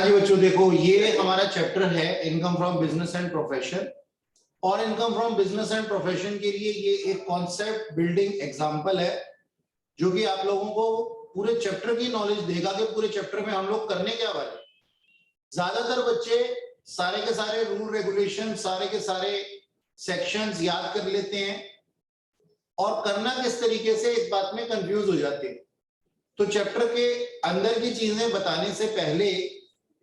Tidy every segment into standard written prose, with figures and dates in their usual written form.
जी बच्चों देखो, ये हमारा चैप्टर है income from business and profession. और income from business and profession के लिए ये एक कॉन्सेप्ट बिल्डिंग एग्जांपल है जो कि आप लोगों को पूरे चैप्टर की नॉलेज देगा कि पूरे चैप्टर में हम लोग करने क्या वाले। ज्यादातर बच्चे सारे के सारे रूल रेगुलेशन, सारे के सारे सेक्शंस याद कर लेते हैं और करना किस तरीके से इस बात में कंफ्यूज हो जाते हैं। तो चैप्टर के अंदर की चीजें बताने से पहले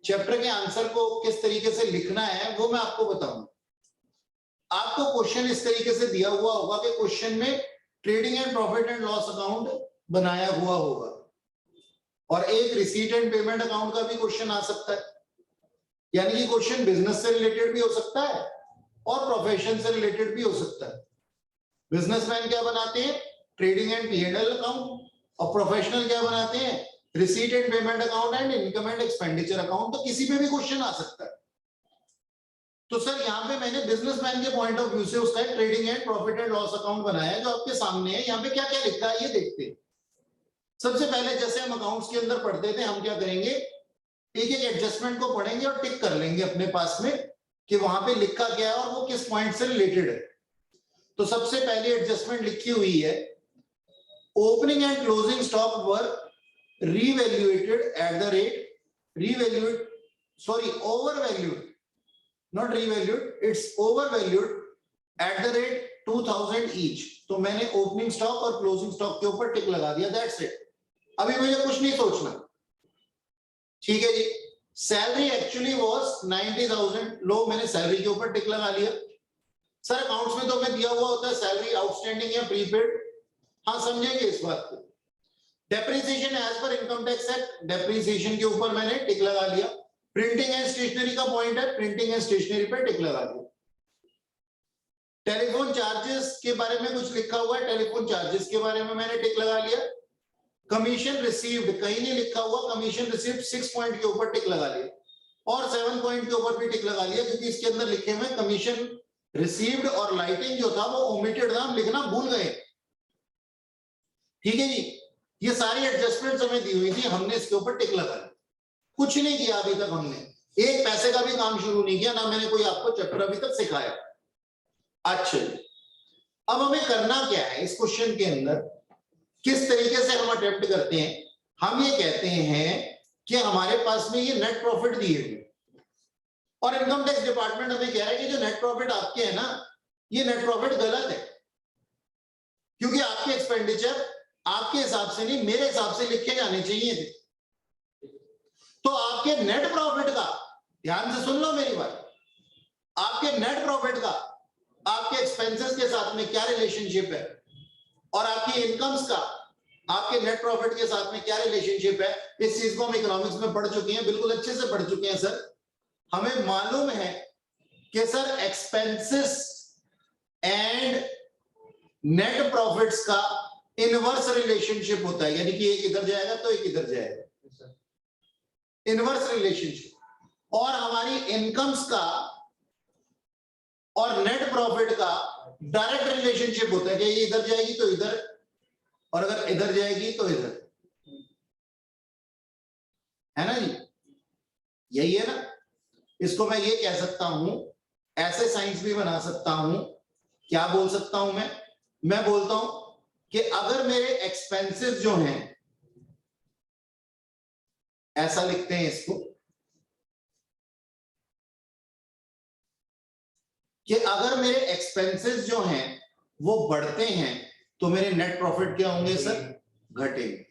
चैप्टर के आंसर को किस तरीके से लिखना है वो मैं आपको बताऊंगा। आपको क्वेश्चन इस तरीके से दिया हुआ होगा कि क्वेश्चन में trading and profit and loss account बनाया हुआ होगा और एक रिसीट एंड पेमेंट अकाउंट का भी क्वेश्चन आ सकता है, यानी कि क्वेश्चन बिजनेस से रिलेटेड भी हो सकता है और प्रोफेशन से रिलेटेड भी हो सकता है। बिजनेसमैन क्या बनाते हैं? ट्रेडिंग एंड पी&एल अकाउंट, और प्रोफेशनल क्या बनाते हैं? Receipt and payment account and income and expenditure account. तो किसी पे भी क्वेश्चन आ सकता है। तो सर यहाँ पे मैंने बिजनेसमैन के पॉइंट ऑफ व्यू से उसका trading and profit and loss account बनाया है जो आपके सामने है। यहाँ पे क्या क्या लिखा है ये देखते हैं। सबसे पहले जैसे हम अकाउंट्स के अंदर पढ़ते थे, हम क्या करेंगे, एक एक एडजस्टमेंट को पढ़ेंगे और टिक कर लेंगे अपने पास में कि वहां पे लिखा क्या है और वो किस पॉइंट से रिलेटेड है। तो सबसे पहले एडजस्टमेंट लिखी हुई है, opening and closing stock were revaluated at the rate overvalued, not revalued, it's overvalued at the rate 2000 each। तो मैंने ओपनिंग स्टॉक और क्लोजिंग स्टॉक के ऊपर टिक लगा दिया, दैट्स इट। अभी मुझे कुछ नहीं सोचना, ठीक है जी। सैलरी एक्चुअली वाज 90,000, लो मैंने सैलरी के ऊपर टिक लगा लिया। सर अकाउंट्स में तो हमें दिया हुआ होता है सैलरी आउटस्टैंडिंग या प्रीपेड, हाँ समझेंगे इस बात को। Depreciation as per income tax act, depreciation के ऊपर मैंने टिक लगा लिया। प्रिंटिंग एंड स्टेशनरी का पॉइंट है, प्रिंटिंग एंड स्टेशनरी पे टिक लगा दिया। टेलीफोन चार्जेस के बारे में कुछ लिखा हुआ है, टेलीफोन चार्जेस के बारे में मैंने टिक लगा लिया। कमीशन रिसीव्ड कहीं नहीं लिखा हुआ, कमीशन रिसीव्ड 6 पॉइंट के ऊपर टिक लगा लिया और 7 पॉइंट के ऊपर भी टिक लगा लिया, क्योंकि इसके अंदर लिखे हुए कमीशन रिसीव्ड और लाइटिंग जो था वो ओमिटेड था, हम लिखना भूल गए, ठीक है जी। ये सारी एडजस्टमेंट्स हमें दी हुई थी, हमने इसके ऊपर टिक लगाया। कुछ नहीं किया अभी तक, हमने एक पैसे का भी काम शुरू नहीं किया, ना मैंने कोई आपको चैप्टर अभी तक सिखाया। अच्छा, अब हमें करना क्या है इस क्वेश्चन के अंदर, किस तरीके से हम अटेम्प्ट करते हैं। हम ये कहते हैं कि हमारे पास में ये नेट प्रॉफिट दिए हुए और इनकम टैक्स डिपार्टमेंट हमें कह रहा है कि जो नेट प्रॉफिट आपके है ना, ये नेट प्रॉफिट गलत है, क्योंकि आपके एक्सपेंडिचर आपके हिसाब से नहीं मेरे हिसाब से लिखे जाने चाहिए थे। तो आपके नेट प्रॉफिट का, ध्यान से सुन लो मेरी बात, आपके नेट प्रॉफिट का आपके एक्सपेंसेस के साथ में क्या रिलेशनशिप है और आपकी इनकम्स का आपके नेट प्रॉफिट के साथ में क्या रिलेशनशिप है, इस चीज को हम इकोनॉमिक्स में पढ़ चुके हैं, बिल्कुल अच्छे से पढ़ चुके हैं सर। हमें मालूम है कि sir expenses and net profits का इनवर्स रिलेशनशिप होता है, यानी कि एक इधर जाएगा तो एक इधर जाएगा, इनवर्स रिलेशनशिप। और हमारी इनकम्स का और नेट प्रॉफिट का डायरेक्ट रिलेशनशिप होता है कि ये इधर जाएगी तो इधर, और अगर इधर जाएगी तो इधर, है ना जी, यही है ना। इसको मैं ये कह सकता हूं, ऐसे साइंस भी बना सकता हूं, क्या बोल सकता हूं मैं बोलता हूं कि अगर मेरे एक्सपेंसेस जो हैं, ऐसा लिखते हैं इसको, कि अगर मेरे एक्सपेंसेस जो हैं वो बढ़ते हैं तो मेरे नेट प्रॉफिट क्या होंगे सर? घटेंगे।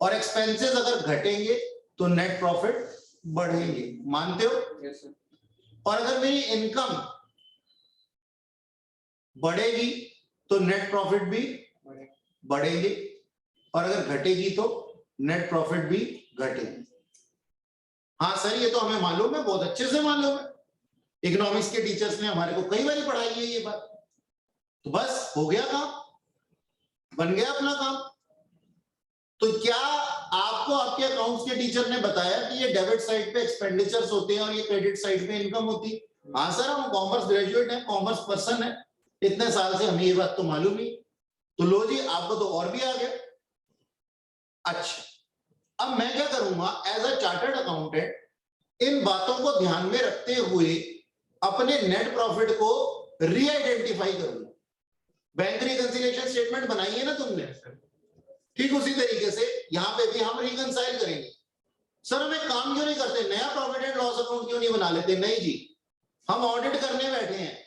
और एक्सपेंसेस अगर घटेंगे तो नेट प्रॉफिट बढ़ेंगे, मानते हो? yes, sir. और अगर मेरी इनकम बढ़ेगी तो नेट प्रॉफिट भी बढ़ेंगे, और अगर घटेगी तो नेट प्रॉफिट भी घटेगी। हाँ सर ये तो हमें मालूम है, बहुत अच्छे से मालूम है, इकोनॉमिक्स के टीचर्स ने हमारे को कई बार पढ़ाई है ये बात। तो बस हो गया काम, बन गया अपना काम। तो क्या आपको आपके अकाउंट्स के टीचर ने बताया कि ये डेबिट साइड पे एक्सपेंडिचर्स होते हैं और ये क्रेडिट साइड पे इनकम होती है? हाँ सर हम कॉमर्स ग्रेजुएट हैं, कॉमर्स पर्सन है, इतने साल से हमें ये बात तो मालूम ही। तो लो जी, आपको तो और भी आ गया। अच्छा, अब मैं क्या करूंगा एज अ चार्टर्ड अकाउंटेंट, इन बातों को ध्यान में रखते हुए अपने नेट प्रॉफिट को रीआइडेंटिफाई करूंगा। बैंक रिकंसिलिएशन स्टेटमेंट बनाई है ना तुमने, ठीक उसी तरीके से यहां पे भी हम रिकंसाइल करेंगे। सर हम एक काम क्यों नहीं करते, नया प्रॉफिट एंड लॉस अकाउंट क्यों नहीं बना लेते? नहीं जी, हम ऑडिट करने बैठे हैं,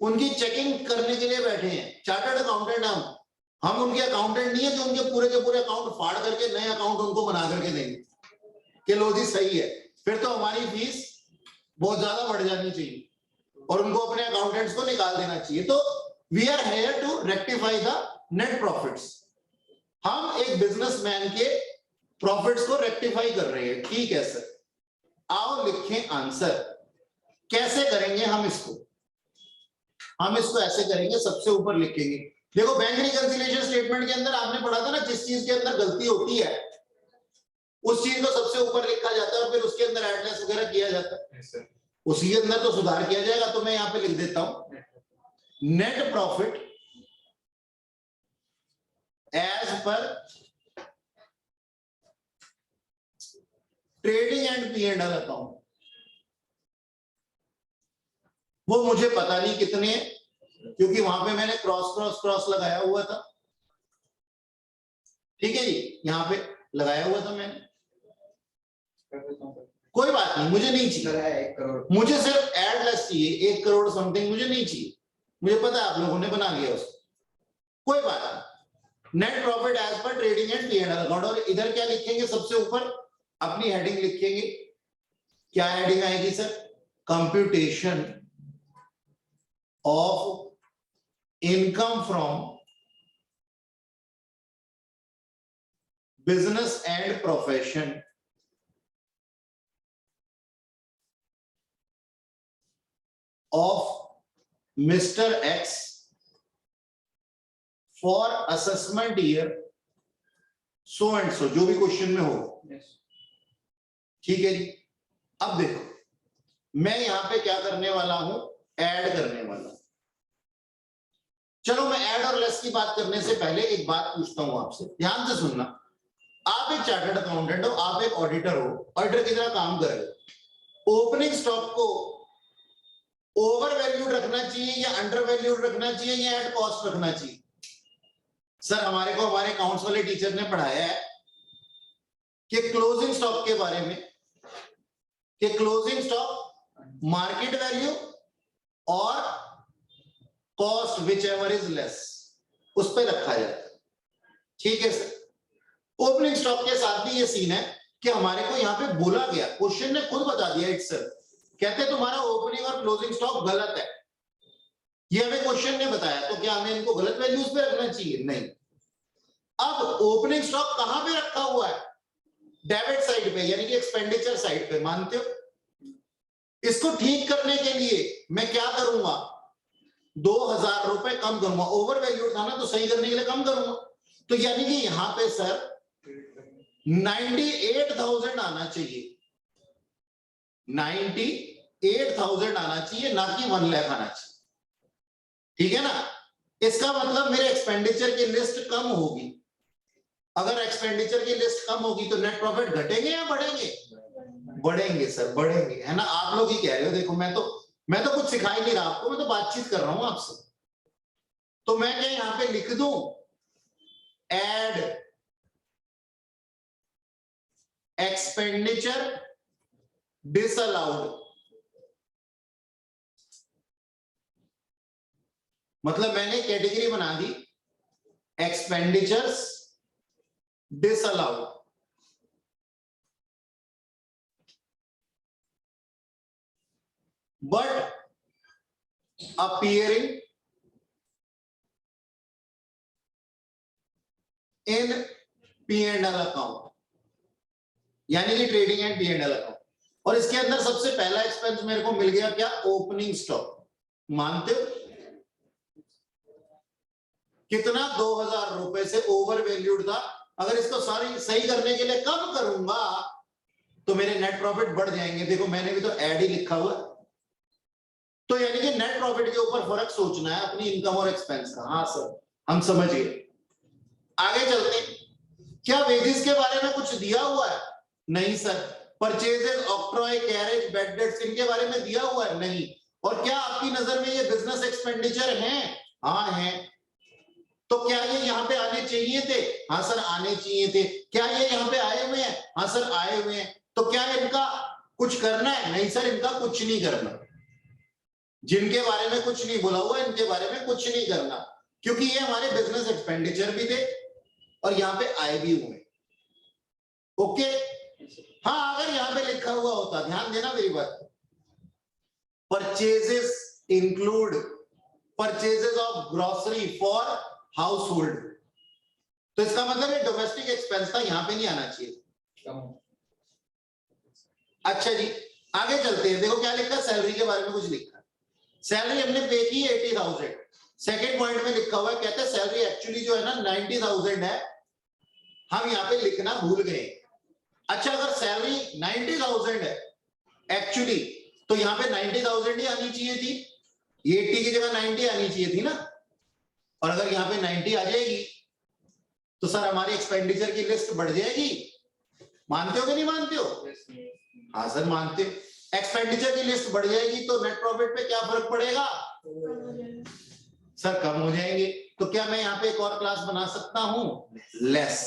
उनकी चेकिंग करने के लिए बैठे हैं, चार्टर्ड अकाउंटेंट हम उनके अकाउंटेंट नहीं है जो उनके पूरे के पूरे अकाउंट फाड़ करके नए अकाउंट उनको बना करके देंगे कि लो जी सही है। फिर तो हमारी फीस बहुत ज्यादा बढ़ जानी चाहिए और उनको अपने अकाउंटेंट्स को निकाल देना चाहिए। तो we are here to rectify the net profits. हम एक बिजनेसमैन के प्रॉफिट्स को रेक्टिफाई कर रहे हैं, ठीक है सर। आओ लिखें आंसर। कैसे करेंगे हम इसको? हम इसको ऐसे करेंगे, सबसे ऊपर लिखेंगे, देखो बैंक रिकंसिलिएशन स्टेटमेंट के अंदर आपने पढ़ा था ना, जिस चीज के अंदर गलती होती है उस चीज को सबसे ऊपर लिखा जाता है और फिर उसके अंदर एडलेस वगैरह किया जाता है, उसी के अंदर तो सुधार किया जाएगा। तो मैं यहां पे लिख देता हूं net profit as per trading and P and L account. वो मुझे पता नहीं कितने, क्योंकि वहां पे मैंने क्रॉस क्रॉस क्रॉस लगाया हुआ था, ठीक है जी, यहां पे लगाया हुआ था मैंने, कोई बात नहीं, मुझे नहीं चाहिए 1 करोड़, मुझे सिर्फ एड लेस चाहिए 1 करोड़ समथिंग, मुझे नहीं चाहिए, मुझे पता है आप लोगों ने बना लिया उसको, कोई बात नहीं। Net profit as per trading and P and L account, और इधर क्या लिखेंगे? सबसे ऊपर अपनी हेडिंग लिखेंगे। क्या हेडिंग आएगी sir? Computation of income from business and profession of mister x for assessment year so and so, जो भी क्वेश्चन में हो, ठीक है जी। अब देखो मैं यहां पे क्या करने वाला हूं, ऐड करने वाला हूं। चलो मैं ऐड और लेस की बात करने से पहले एक बात पूछता हूं आपसे, ध्यान से सुनना। आप एक चार्टर्ड अकाउंटेंट हो, आप एक ऑडिटर हो, ऑडिटर की तरह काम कर रहे हो। ओपनिंग स्टॉक को ओवर वैल्यूड रखना चाहिए या अंडर वैल्यूड रखना चाहिए या एट कॉस्ट रखना चाहिए? सर हमारे को हमारे अकाउंट्स वाले टीचर ने पढ़ाया है कि क्लोजिंग स्टॉक के बारे में, कि क्लोजिंग स्टॉक मार्केट वैल्यू और cost which ever is less उस पर रखा जाता है, ठीक है सर। ओपनिंग स्टॉक के साथ भी ये सीन है कि हमारे को यहां पे बोला गया, क्वेश्चन ने खुद बता दिया इटसेल्फ, कहते तुम्हारा ओपनिंग और क्लोजिंग स्टॉक गलत है, ये हमें क्वेश्चन ने बताया, तो क्या हमें इनको गलत वैल्यूज पे रखना चाहिए? नहीं। अब ओपनिंग स्टॉक कहां पे रखा हुआ है? डेबिट साइड पे, यानी कि एक्सपेंडिचर साइड पे, मानते हो? इसको ठीक करने के लिए मैं क्या करूंगा, 2000 रुपए कम करूंगा, ओवर वैल्यूड था ना तो सही करने के लिए कम करूंगा, तो यानी कि यहां पे सर 98,000 आना चाहिए, 98,000 आना चाहिए, ना कि 1 लाख आना चाहिए, ठीक है ना। इसका मतलब मेरे एक्सपेंडिचर की लिस्ट कम होगी, अगर एक्सपेंडिचर की लिस्ट कम होगी तो नेट प्रॉफिट घटेंगे या बढ़ेंगे? बढ़ेंगे सर, बढ़ेंगे, है ना। आप लोग ही कह रहे हो, देखो मैं तो कुछ सिखा ही नहीं रहा आपको, मैं तो बातचीत कर रहा हूं आपसे। तो मैं क्या यहां पे लिख दूं, एड एक्सपेंडिचर डिसअलाउड, मतलब मैंने कैटेगरी बना दी expenditures disallowed, but appearing in P&L account, यानी कि ट्रेडिंग एंड P&L अकाउंट। और इसके अंदर सबसे पहला एक्सपेंस मेरे को मिल गया क्या? Opening stock. मानते हो कितना? 2000 रुपए से ओवर वैल्यूड था, अगर इसको सारी सही करने के लिए कम करूंगा तो मेरे नेट प्रॉफिट बढ़ जाएंगे। देखो मैंने भी तो ऐड ही लिखा हुआ, तो यानी कि नेट प्रॉफिट के ऊपर फर्क सोचना है अपनी इनकम और एक्सपेंस का। हाँ सर हम समझ गए, आगे चलते हैं। क्या वेजेस के बारे में कुछ दिया हुआ है? नहीं sir. Purchases, octroi, carriage, bad debts, इनके बारे में दिया हुआ है? नहीं। और क्या आपकी नजर में ये बिजनेस एक्सपेंडिचर हैं? हाँ हैं। तो क्या ये यहाँ पे आने चाहिए थे? हाँ सर आने चाहिए थे। क्या ये यहाँ पे आए हुए हैं? हाँ सर आए हुए हैं। तो क्या इनका कुछ करना है? नहीं सर इनका कुछ नहीं करना। जिनके बारे में कुछ नहीं बोला हुआ इनके बारे में कुछ नहीं करना, क्योंकि ये हमारे बिजनेस एक्सपेंडिचर भी थे और यहाँ पे आए भी हुए। ओके। हाँ अगर यहाँ पे लिखा हुआ होता, ध्यान देना मेरी बात, purchases include purchases of grocery for house hold, तो इसका मतलब ये डोमेस्टिक एक्सपेंस था, यहाँ पे नहीं आना चाहिए। अच्छा जी आगे चलते हैं। देखो क्या लिखा है, सैलरी के बारे में कुछ लिखा है। सैलरी हमने पे की 80,000। सेकेंड पॉइंट में लिखा हुआ है, कहते हैं सैलरी एक्चुअली जो है ना 90,000 है, हम यहाँ पे लिखना भूल गए। अच्छा अगर सैलरी 90,000 है एक्चुअली, तो यहाँ पे 90,000 ही आनी चाहिए थी, ये 80 की जगह 90 आनी चाहिए थी ना। और अगर यहाँ पे 90 आ जाएगी तो सर हमारी एक्सपेंडिचर की लिस्ट बढ़ जाएगी। मानते हो कि नहीं मानते हो? हाँ सर मानते हो। एक्सपेंडिचर की लिस्ट बढ़ जाएगी तो नेट प्रॉफिट पे क्या फर्क पड़ेगा? सर कम हो जाएंगे। तो क्या मैं यहाँ पे एक और क्लास बना सकता हूं? Less.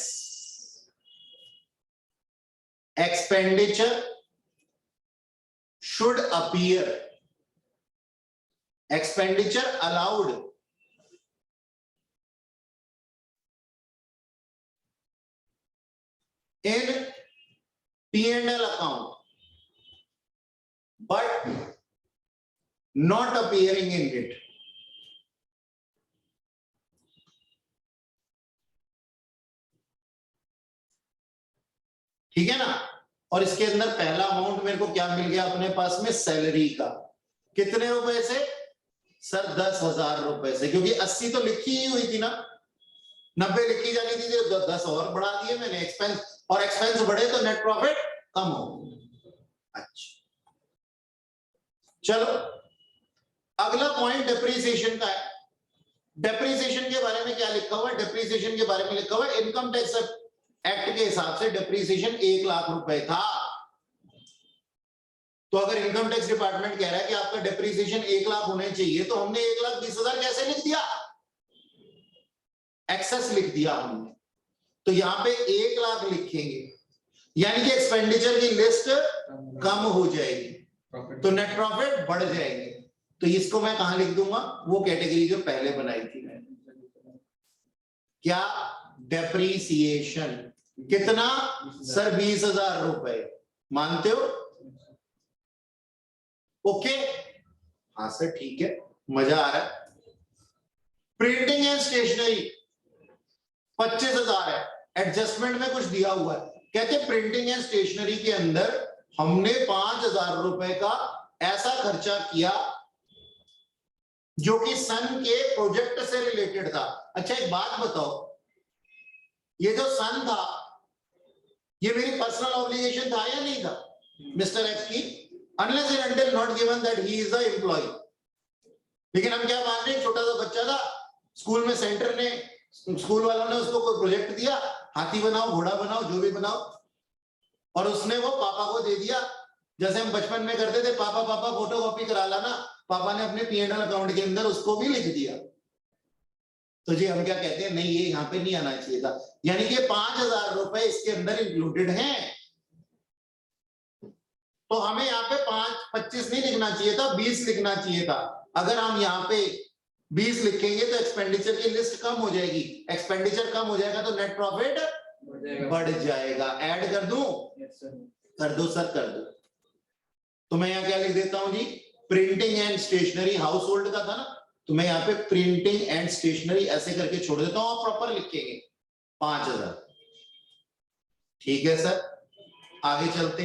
Expenditure should appear, expenditure allowed in P&L account but not appearing in it. ठीक है ना। और इसके अंदर पहला अमाउंट मेरे को क्या मिल गया अपने पास में? सैलरी का। कितने रुपए से? सर 10,000 रुपए से, क्योंकि 80 तो लिखी ही हुई थी ना, 90 लिखी जानी थी, 10 और बढ़ा दिए मैंने एक्सपेंस, और एक्सपेंस बढ़े तो नेट प्रॉफिट कम हो। अच्छा चलो अगला पॉइंट डेप्रिसिएशन का है। डेप्रिसिएशन के बारे में क्या लिखा हुआ है? डेप्रिसिएशन के बारे में लिखा हुआ है इनकम टैक्स एक्ट के हिसाब से डेप्रिसिएशन 1 लाख रुपए था। तो अगर इनकम टैक्स डिपार्टमेंट कह रहा है कि आपका डेप्रिसिएशन 1 लाख होने चाहिए, तो हमने 1,20,000 कैसे लिख दिया? एक्सेस लिख दिया हमने। तो यहां पे 1 लाख लिखेंगे, यानी कि एक्सपेंडिचर की लिस्ट कम हो जाएगी तो नेट प्रॉफिट बढ़ जाएंगे। तो इसको मैं कहां लिख दूंगा? वो कैटेगरी जो पहले बनाई थी मैंने। क्या? डेप्रिसिएशन। कितना? सर 20,000 रुपए। मानते हो? ओके हाँ सर ठीक है, मजा आ रहा है। प्रिंटिंग एंड स्टेशनरी 25,000 है। एडजस्टमेंट में कुछ दिया हुआ है, कहते प्रिंटिंग एंड स्टेशनरी के अंदर हमने 5,000 रुपए का ऐसा खर्चा किया जो कि सन के प्रोजेक्ट से रिलेटेड था। अच्छा एक बात बताओ, ये जो सन था ये मेरी पर्सनल ऑब्लिगेशन था या नहीं था मिस्टर एक्स की? Unless and until not given that he is the employ. लेकिन हम क्या मान रहे हैं, छोटा सा बच्चा था, स्कूल में सेंटर ने, स्कूल वालों ने उसको कोई प्रोजेक्ट दिया, हाथी बनाओ, घोड़ा बनाओ, जो भी बनाओ, और उसने वो पापा को दे दिया। जैसे हम बचपन में करते थे, पापा पापा फोटोकॉपी करा लाना, पापा ने अपने P&L अकाउंट के अंदर उसको भी लिख दिया। तो जी हम क्या कहते हैं, नहीं ये यहाँ पे नहीं आना चाहिए था, यानी कि 5,000 रुपए इसके अंदर इंक्लूडेड हैं। तो हमें यहाँ पे 25 नहीं लिखना चाहिए था, 20 लिखना चाहिए था। अगर हम यहाँ पे 20 लिखेंगे तो एक्सपेंडिचर की लिस्ट कम हो जाएगी, एक्सपेंडिचर कम हो जाएगा तो नेट प्रॉफिट बढ़ जाएगा। ऐड कर दूं? कर दो सर कर दो। तो मैं यहाँ क्या लिख देता हूं जी, printing and stationery, household का था ना, तो मैं यहाँ पे प्रिंटिंग एंड स्टेशनरी ऐसे करके छोड़ देता हूं, आप प्रॉपर लिखेंगे 5,000। ठीक है सर आगे चलते।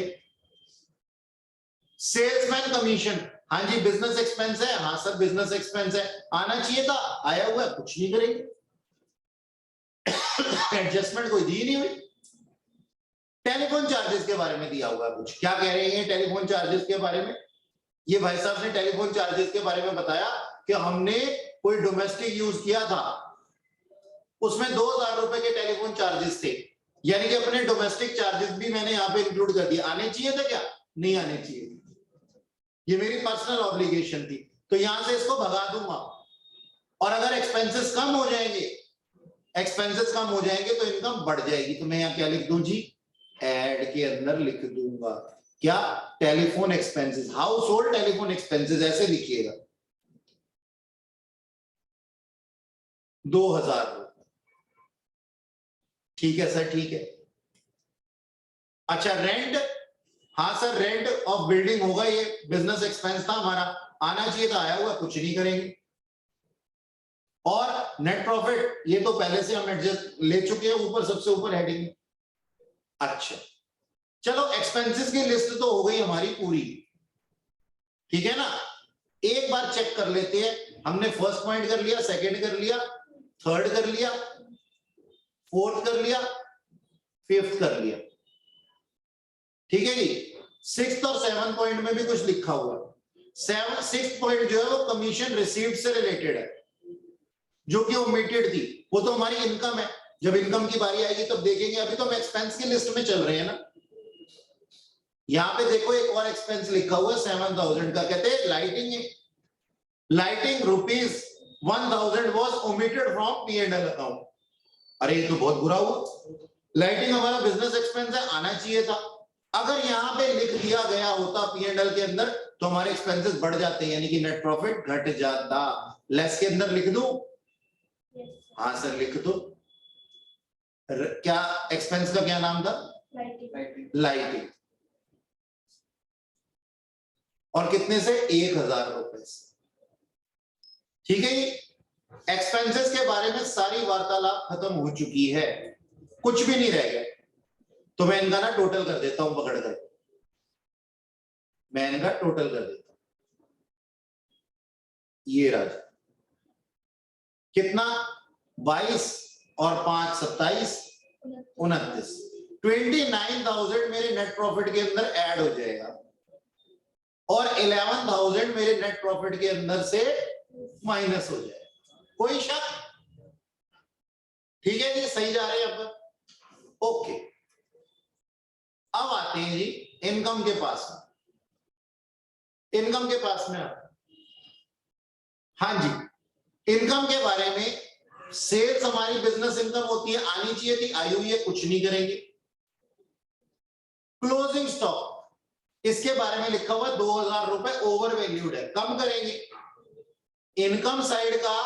सेल्समैन कमीशन, हाँ जी बिजनेस एक्सपेंस है, हाँ सर बिजनेस एक्सपेंस है, आना चाहिए था, आया हुआ है, कुछ नहीं करेंगे। एडजस्टमेंट कोई दी नहीं हुई। टेलीफोन चार्जेस के बारे में दिया हुआ है कुछ, क्या कह रहे हैं टेलीफोन चार्जेस के बारे में? ये भाई साहब ने टेलीफोन चार्जेस के बारे में बताया कि हमने कोई डोमेस्टिक यूज किया था, उसमें 2,000 रुपए के टेलीफोन चार्जेस थे, यानी कि अपने डोमेस्टिक चार्जेस भी मैंने यहाँ पे इंक्लूड कर दिया। आने चाहिए था क्या? नहीं आने चाहिए, ये मेरी पर्सनल ऑब्लिगेशन थी, तो यहां से इसको भगा दूंगा। और अगर एक्सपेंसेस कम हो जाएंगे, एक्सपेंसेस कम हो जाएंगे तो इनकम बढ़ जाएगी। तो मैं यहाँ क्या लिख दूं जी? एड के अंदर लिख दूंगा क्या? Telephone expenses, house hold telephone expenses, ऐसे लिखिएगा 2000 रुपए। ठीक है सर, ठीक है। अच्छा रेंट, हाँ सर रेंट ऑफ बिल्डिंग होगा, ये बिजनेस एक्सपेंस था हमारा, आना चाहिए था, आया हुआ, कुछ नहीं करेंगे। और नेट प्रॉफिट ये तो पहले से हम एडजस्ट ले चुके हैं, ऊपर सबसे ऊपर हेडिंग। अच्छा चलो एक्सपेंसेस की लिस्ट तो हो गई हमारी पूरी, ठीक है ना। एक बार चेक कर लेते हैं, हमने फर्स्ट पॉइंट कर लिया, सेकंड कर लिया, थर्ड कर लिया, फोर्थ कर लिया, फिफ्थ कर लिया, ठीक है जी। सिक्स्थ और सेवन पॉइंट में भी कुछ लिखा हुआ है। सिक्स्थ पॉइंट जो है वो कमीशन रिसीव्ड से रिलेटेड है, जो कि ओमिटेड थी, वो तो हमारी इनकम है। जब इनकम की बारी आएगी तब देखेंगे, अभी तो हम एक्सपेंस की लिस्ट में चल रहे हैं ना। यहां पे देखो एक और एक्सपेंस लिखा हुआ है 7000 का, कहते हैं lighting, lighting ₹1000 was omitted from P&L account. अरे ये तो बहुत बुरा हुआ, लाइटिंग हमारा बिजनेस एक्सपेंस है, आना चाहिए था। अगर यहां पे लिख दिया गया होता P&L के अंदर तो हमारे एक्सपेंसेस बढ़ जाते हैं, यानी कि नेट प्रॉफिट घट जाता। लेस के अंदर लिख दूं? हाँ सर लिख दो। क्या एक्सपेंस का क्या नाम था? लाइटिंग। और कितने से? 1000 रुपए से, ठीक है जी। एक्सपेंसेस के बारे में सारी वार्तालाप खत्म हो चुकी है, कुछ भी नहीं रह गया। तो मैं इनका ना टोटल कर देता हूं, पकड़ कर मैं इनका टोटल कर देता हूं। ये राज कितना? 22 और 5 27 29, 29,000 मेरे नेट प्रॉफिट के अंदर ऐड हो जाएगा, और 11,000 मेरे नेट प्रॉफिट के अंदर से माइनस हो जाएगा। कोई शक? ठीक है जी, सही जा रहे हैं अपन, ओके। अब आते हैं जी इनकम के पास में। इनकम के पास में हाँ जी, इनकम के बारे में, सेल्स हमारी बिजनेस इनकम होती है, आनी चाहिए थी, आई हुई है, कुछ नहीं करेंगे। क्लोजिंग स्टॉक, इसके बारे में लिखा हुआ 2000 रुपए ओवर वैल्यूड है, कम करेंगे। इनकम साइड का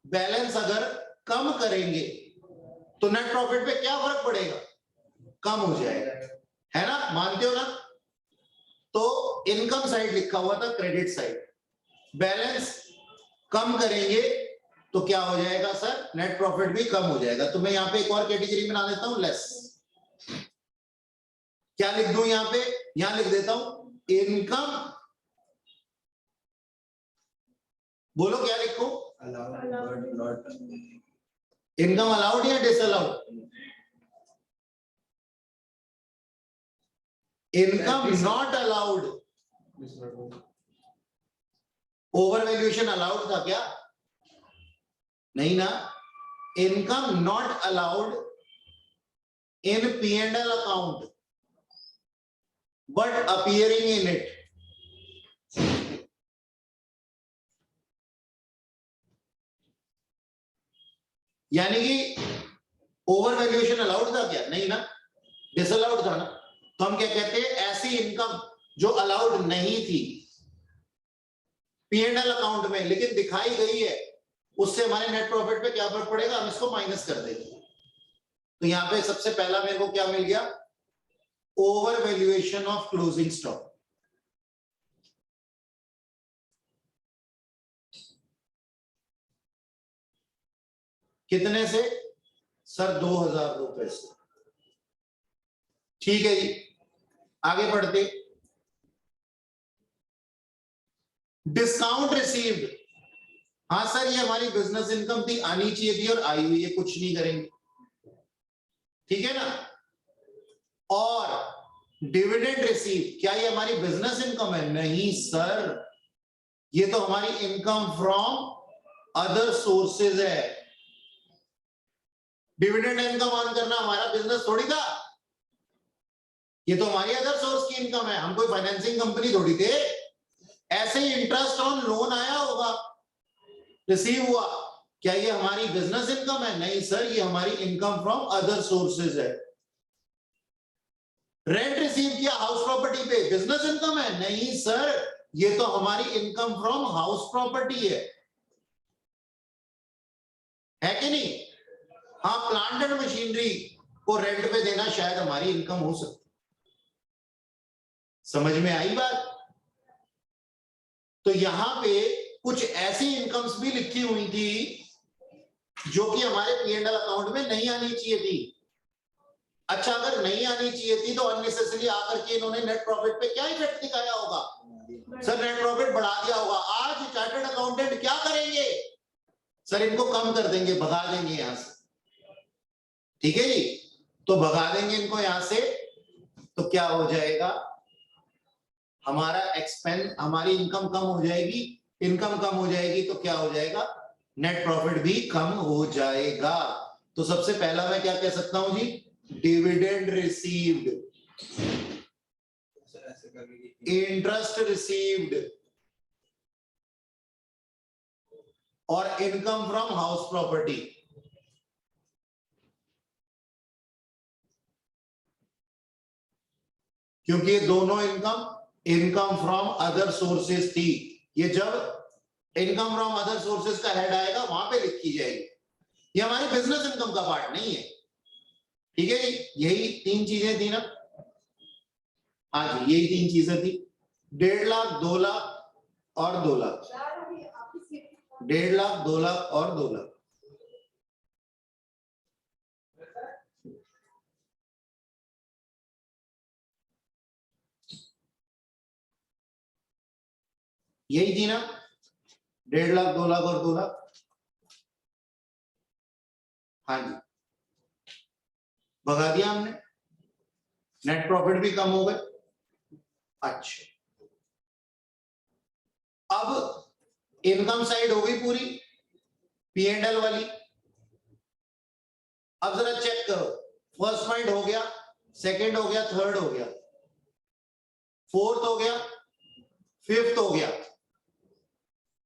बैलेंस अगर कम करेंगे तो नेट प्रॉफिट पे क्या फर्क पड़ेगा? कम हो जाएगा, है ना, मानते हो ना। तो इनकम साइड लिखा हुआ था क्रेडिट साइड, बैलेंस कम करेंगे तो क्या हो जाएगा सर? नेट प्रॉफिट भी कम हो जाएगा। तो मैं यहां पे एक और कैटेगरी बना देता हूं, लेस। क्या लिख दूं यहां पे? यहां लिख देता हूं इनकम, बोलो क्या लिखूं? इनकम अलाउड या disallowed? Income not allowed. Over valuation allowed था क्या? नहीं ना। Income not allowed in P&L account but appearing in it. यानी कि ओवर वैल्यूएशन अलाउड था क्या? नहीं ना, डिसअलाउड था ना। तो हम क्या कहते हैं? ऐसी इनकम जो अलाउड नहीं थी P&L अकाउंट में लेकिन दिखाई गई है, उससे हमारे नेट प्रॉफिट पे क्या फर्क पड़ेगा? हम इसको माइनस कर देंगे। तो यहां पे सबसे पहला मेरे को क्या मिल गया? Over valuation of closing stock. कितने से सर? 2000 रुपए से। ठीक है जी, आगे बढ़ते। डिस्काउंट रिसीव्ड, हाँ सर ये हमारी बिजनेस इनकम थी, आनी चाहिए थी और आई हुई है, कुछ नहीं करेंगे, ठीक है ना। और डिविडेंड रिसीव, क्या ये हमारी बिजनेस इनकम है? नहीं सर, ये तो हमारी इनकम फ्रॉम अदर सोर्सेज है। डिविडेंड इनकम अर्न करना हमारा बिजनेस थोड़ी था। ये तो हमारी अदर सोर्स की इनकम है, हम कोई फाइनेंसिंग कंपनी थोड़ी थे। ऐसे ही इंटरेस्ट ऑन लोन आया होगा, रिसीव हुआ, क्या ये हमारी बिजनेस इनकम है? नहीं सर, ये हमारी इनकम फ्रॉम अदर सोर्सेज है। रेंट रिसीव किया हाउस प्रॉपर्टी पे, बिजनेस इनकम है? नहीं सर, ये तो हमारी इनकम फ्रॉम हाउस प्रॉपर्टी है कि नहीं? हाँ, प्लांट एंड मशीनरी को रेंट पे देना शायद हमारी इनकम हो सकती। समझ में आई बात? तो यहां पे कुछ ऐसी इनकम्स भी लिखी हुई थी जो कि हमारे P&L अकाउंट में नहीं आनी चाहिए थी। अच्छा, अगर नहीं आनी चाहिए थी तो अननेसेसरी आकर के इन्होंने नेट प्रॉफिट पे क्या इफेक्ट दिखाया होगा? सर नेट प्रॉफिट बढ़ा दिया होगा। आज चार्टर्ड अकाउंटेंट क्या करेंगे? सर इनको कम कर देंगे, भगा देंगे यहां से। ठीक है जी, तो भगा देंगे इनको यहां से, तो क्या हो जाएगा? हमारा एक्सपेंस, हमारी इनकम कम हो जाएगी। इनकम कम हो जाएगी तो क्या हो जाएगा? नेट प्रॉफिट भी कम हो जाएगा। तो सबसे पहला मैं क्या कह सकता हूं जी? डिविडेंड रिसीव्ड, इंटरेस्ट रिसीव्ड और इनकम फ्रॉम हाउस प्रॉपर्टी। क्योंकि ये दोनों इनकम फ्रॉम अदर सोर्सेज थी। ये जब इनकम फ्रॉम अदर सोर्सेज का हेड आएगा वहां पे लिखी जाएगी। ये हमारी बिजनेस इनकम का पार्ट नहीं है। ठीक है जी, यही 3 चीजें थी ना? हाँ जी, यही 3 चीजें थी। 1.5 लाख, 2 लाख और 2 लाख। 1.5 लाख, 2 लाख और 2 लाख। यही थी ना? 1.5 लाख, 2 लाख और 2 लाख। हाँ जी, भगा दिया हमने, नेट प्रॉफिट भी कम हो गए। अच्छा, अब इनकम साइड हो गई पूरी P&L वाली। अब जरा चेक करो, फर्स्ट पॉइंट हो गया, सेकंड हो गया, थर्ड हो गया, फोर्थ हो गया, फिफ्थ हो गया,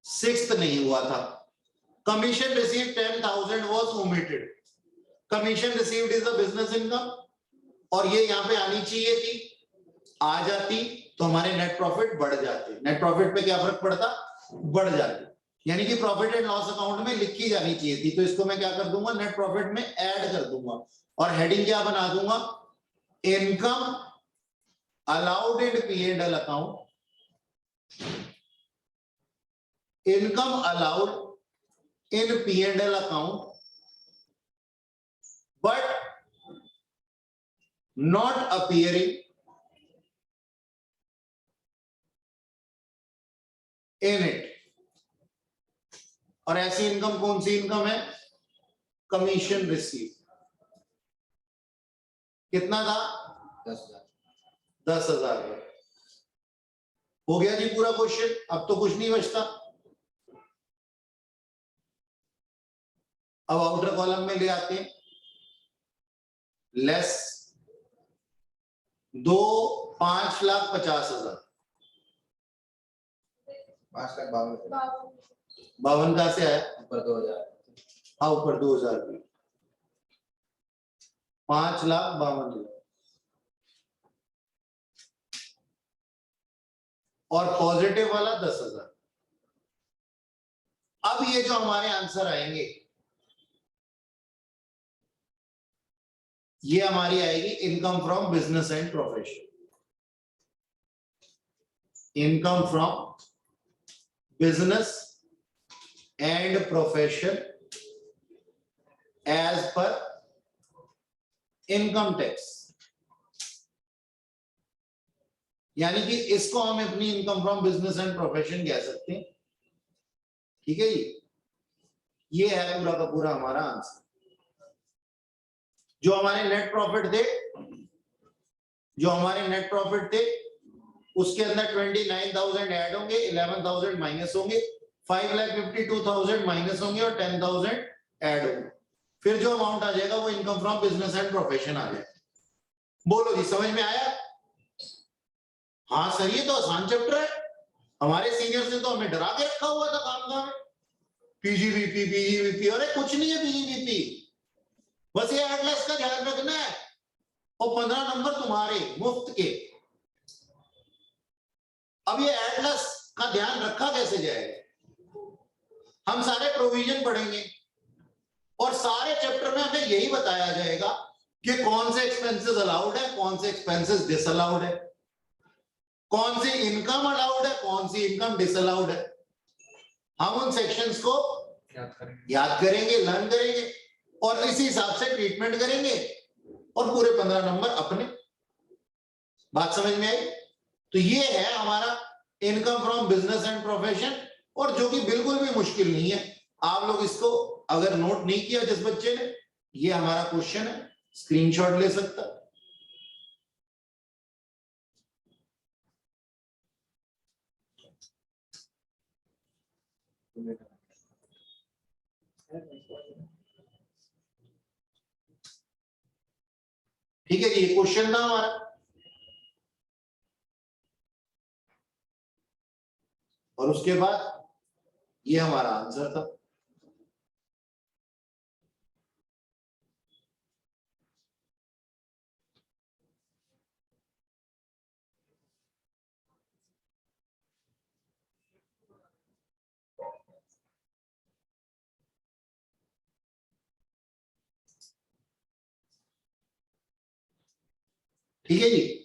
सिक्स्थ नहीं हुआ था। Commission received 10,000 was omitted. Commission received is a business income और ये यहां पे आनी चाहिए थी। आ जाती तो हमारे नेट प्रॉफिट बढ़ जाते। नेट प्रॉफिट पे क्या फर्क पड़ता? बढ़ जाते। यानी कि प्रॉफिट एंड लॉस अकाउंट में लिखी जानी चाहिए थी। तो इसको मैं क्या कर दूंगा? नेट प्रॉफिट में ऐड कर दूंगा और हेडिंग क्या बना दूंगा? Income allowed in P&L account, income allowed in P&L account but not appearing in it। और ऐसी इनकम कौन सी इनकम है? Commission receive. कितना था? 10,000। हो गया जी पूरा क्वेश्चन। अब तो कुछ नहीं बचता। अब आउटर कॉलम में ले आते हैं, लेस 5,50,000। 5,52,000 कहां से आया? ऊपर 2,000। हाँ, ऊपर 2,000 भी। 5,52,000 और पॉजिटिव वाला 10,000। अब ये जो हमारे आंसर आएंगे, ये हमारी आएगी income from business and profession. Income from business and profession as per income tax. यानी कि इसको हम अपनी income from business and profession कह सकते हैं। ठीक है जी, ये है पूरा का पूरा हमारा आंसर। जो हमारे नेट प्रॉफिट थे, उसके अंदर 29,000 ऐड होंगे, 11,000 माइनस होंगे, 5,52,000 माइनस होंगे और 10,000 ऐड होंगे। फिर जो अमाउंट आ जाएगा वो income from business and profession आ जाएगा। बोलो जी, समझ में आया? हाँ सर ये तो आसान चैप्टर है, हमारे सीनियर्स ने तो हमें डरा के रखा हुआ था काम का। पीजीवीपी, अरे कुछ नहीं है पीजीवीपी, बस ये एटलस का ध्यान रखना है और 15 नंबर तुम्हारे मुफ्त के। अब ये एटलस का ध्यान रखा कैसे जाएगा, हम सारे प्रोविजन पढ़ेंगे और सारे चैप्टर में हमें यही बताया जाएगा कि कौन से एक्सपेंसेस अलाउड है, कौन से एक्सपेंसेस डिसअलाउड है, कौन सी इनकम अलाउड है, कौन सी इनकम डिसअलाउड है। हम उन सेक्शंस को याद करेंगे, लर्न करेंगे और इसी हिसाब से ट्रीटमेंट करेंगे और पूरे 15 नंबर अपने। बात समझ में आई? तो ये है हमारा income from business and profession, और जो कि बिल्कुल भी मुश्किल नहीं है। आप लोग इसको अगर नोट नहीं किया जिस बच्चे ने, ये हमारा क्वेश्चन है, स्क्रीनशॉट ले सकता है। ठीक है जी, ये क्वेश्चन था हमारा और उसके बाद ये हमारा आंसर था। ठीक है जी।